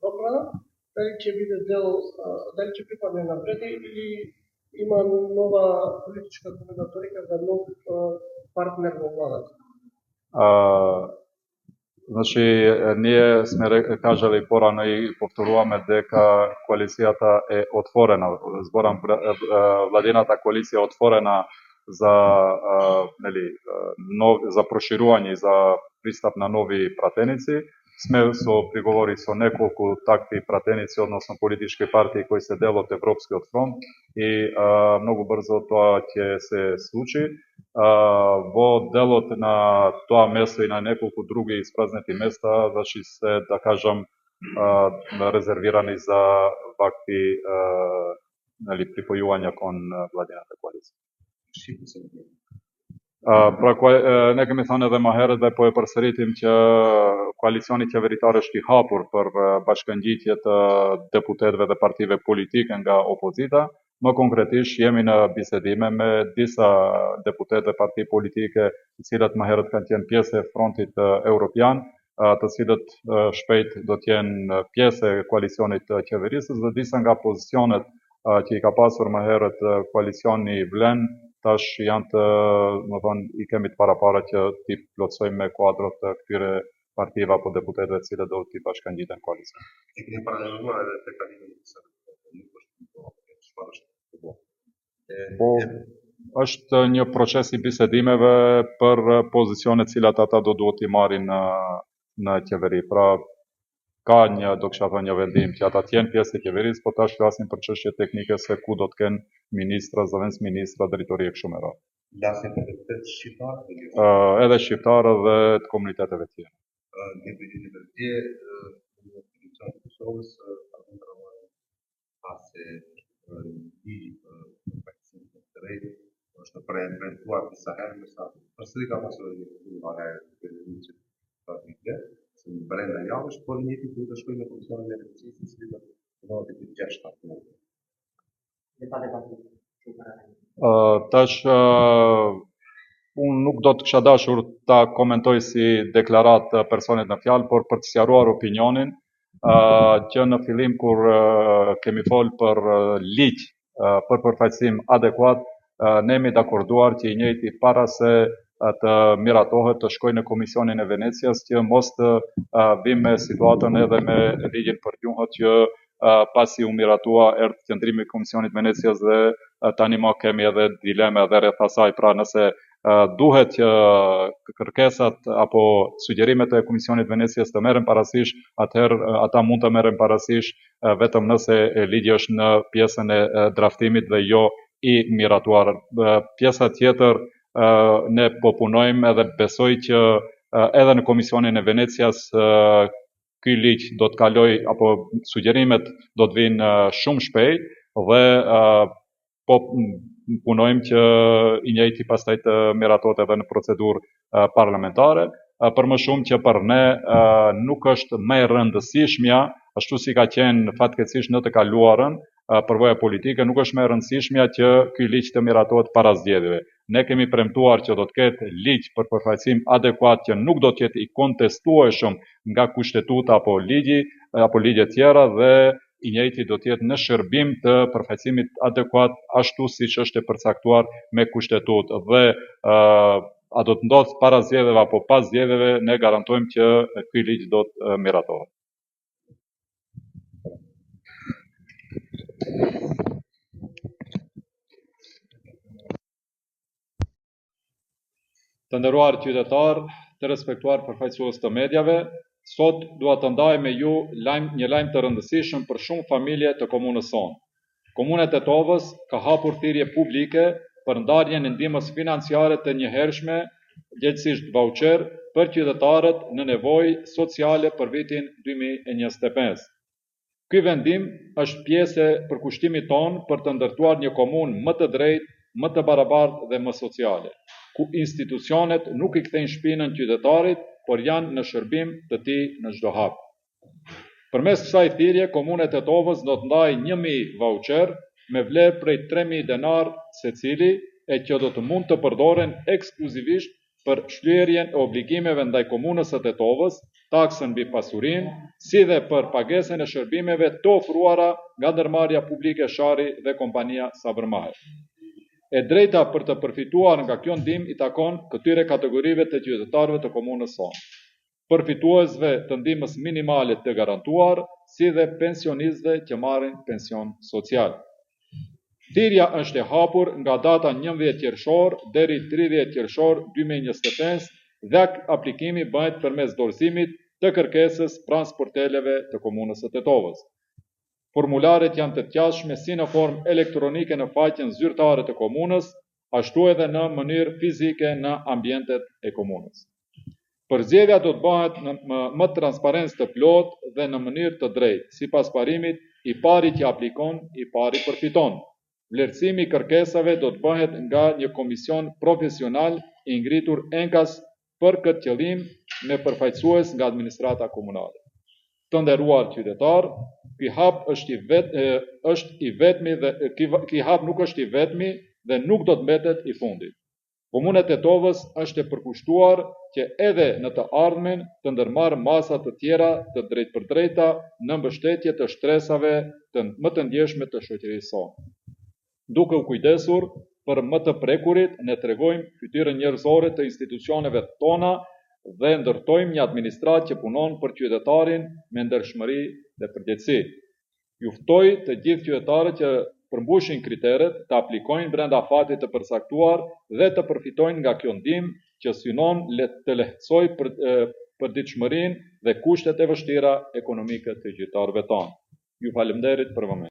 добра, дали ќе биде дали ќе припадне на напред или има нова политичка комбинаторика за нов партнер во владата? Значи, ние сме кажали порано и повторуваме дека коалицијата е отворена, зборам владината коалиција е отворена за за проширување и за пристап на нови пратеници. Сме со приговори со неколку такви пратеници, односно политички партии кои се дел од Европскиот фронт и многу брзо тоа ќе се случи. Во делот на тоа место и на неколку други испразнети места, значи се, да кажам, резервирани за вакви припојувања кон владината коалиција. Нека ми thënë edhe më herët dhe po e përsëritim që koalicioni qeveritar është I hapur për bashkëngjitje të deputetëve dhe partive politike nga opozita. Më konkretisht jemi në bisedime me disa deputetë dhe parti politike të cilët më herët kanë qenë pjesë e frontit europian, të cilët shpejt do të jenë pjesë e koalicionit të qeverisës dhe disa nga pozicionet që I ka pasur më herët koalicioni vlen tash janë të, më thonë, I kemi të parapara që t'i plotësojmë me kuadrot të këtyre partive apo deputetëve të cilët do t'i bashkangjiten koalicion. Po, është një proces I bisedimeve për pozicione të cilat ata do duhet I marrin në qeveri. Pra, ka një, do kisha thënë, një vendim që ata të jenë pjesë e qeverisë, po tash flasim për çështje teknike se ku do të kenë ministra, zëvendës ministra, drejtori e kështu me radhë. Lasin për deputet shqiptar? Edhe shqiptarë dhe të komuniteteve tjera. Një pyetje tjetër, në institucionet e Kosovës pasi ligji për paksimit të drejtë është implementuar disa herë me sa përsëri ka pasur një marrë të brenda javësh, por njëti duhet të shkojë në komisionin e venecisit, I cili do të bëhet I 6-7 muaj. Tash unë nuk do të kisha dashur ta komentoj si deklarat personit në fjalë, por për të sqaruar opinionin që në fillim kur kemi folë për ligj për përfaqësim adekuat, ne jemi dakorduar që I njëjti para se të miratohet të shkojë në Komisionin e Venecias që mos të vim me situatën edhe me ligjin për gjuhët që pasi u miratua erdhi qendrimi I Komisionit Venecias dhe tani më kemi edhe dileme edhe rreth asaj. Pra nëse duhet që kërkesat apo sugjerimet e Komisionit Venecias të merren parasysh, atëherë ata mund të merren parasysh vetëm nëse ligji është në pjesën e draftimit dhe jo I miratuar. Pjesa tjetër ne po punojmë edhe besoj që edhe në Komisionin e Venecias ky ligj do të kaloj apo sugjerimet do të vinë shumë shpejt dhe po punojmë që I njëjti pastaj të miratohet edhe në procedurë parlamentare, për më shumë që për ne nuk është më e rëndësishmja, ashtu si ka qenë fatkeqësisht në të kaluarën, përvoja politike nuk është më e rëndësishmja që ky ligj të miratohet para zgjedhjeve. Ne kemi premtuar që do të ketë ligj për përfaqësim adekuat që nuk do të jetë I kontestueshëm nga kushtetuta apo ligje tjera dhe I njëjti do të jetë në shërbim të përfaqësimit adekuat ashtu siç është e përcaktuar me kushtetutë dhe a do të ndodhë para zgjedhjeve apo pas zgjedhjeve, ne garantojmë që ky ligj do të miratohet. Të nderuar qytetar, të respektuar përfaqësues të mediave, sot dua të ndaj me ju një lajm të rëndësishëm për shumë familje të komunës sonë. Komuna e Tetovës ka hapur thirrje publike për ndarjen e ndihmës financiare të njëhershme, gjithsesi voucher për qytetarët në nevojë sociale për vitin 2025. Ky vendim është pjesë e përkushtimit tonë për të ndërtuar një komunë më të drejtë, më të barabartë dhe më sociale, ku institucionet nuk I kthejnë shpinën qytetarit, por janë në shërbim të tij në çdo hap. Përmes kësaj thirrje, Komuna e Tetovës do të ndajë 1000 voucher me vlerë prej 3000 denar secili, e që do të mund të përdoren ekskluzivisht për shlyerjen e obligimeve ndaj Komunës së Tetovës, taksën mbi pasurinë, si dhe për pagesën e shërbimeve të ofruara nga ndërmarrja publike Shari dhe kompania Sabërmaher. E drejta për të përfituar nga kjo ndihmë i takon këtyre kategorive të qytetarëve të komunës sonë. Përfituesve të ndihmës minimale të garantuar, si dhe pensionistëve që marrin pension social. Thirrja është e hapur nga data 11 qershor deri 30 qershor 2025 dhe aplikimi bëhet përmes dorëzimit të kërkesës pranë sporteleve të komunës së Tetovës. Formularet janë të gjashme si në formë elektronike në faqen zyrtare të komunës, ashtu edhe në mënyrë fizike në ambientet e komunës. Përzgjedhja do të bëhet më transparencë të plotë dhe në mënyrë të drejtë, sipas parimit, i pari që aplikon, i pari përfiton. Vlerësimi i kërkesave do të bëhet nga një komision profesional i ngritur enkas për këtë qëllim me përfaqësues nga administrata komunale. Të nderuar qytetar, ky hap nuk është i vetmi dhe nuk do të mbetet i fundit. Komuna e Tetovës është e përkushtuar që edhe në të ardhmen të ndërmarrë masa të tjera të drejtpërdrejta në mbështetje të shtresave më të ndjeshme të shoqërisë sonë. Duke u kujdesur për më të prekurit, ne tregojmë fytyrën njerëzore të institucioneve tona dhe ndërtojmë një administratë që punon për qytetarin me ndershmëri dhe përgjegjësi. Ju ftoj të gjithë qytetarët që përmbushin kriteret të aplikojnë brenda fatit të përcaktuar dhe të përfitojnë nga kjo ndihmë që synon të lehtësojë përditshmërinë dhe kushtet e vështira ekonomike të qytetarëve tanë. Ju faleminderit për vëmendje.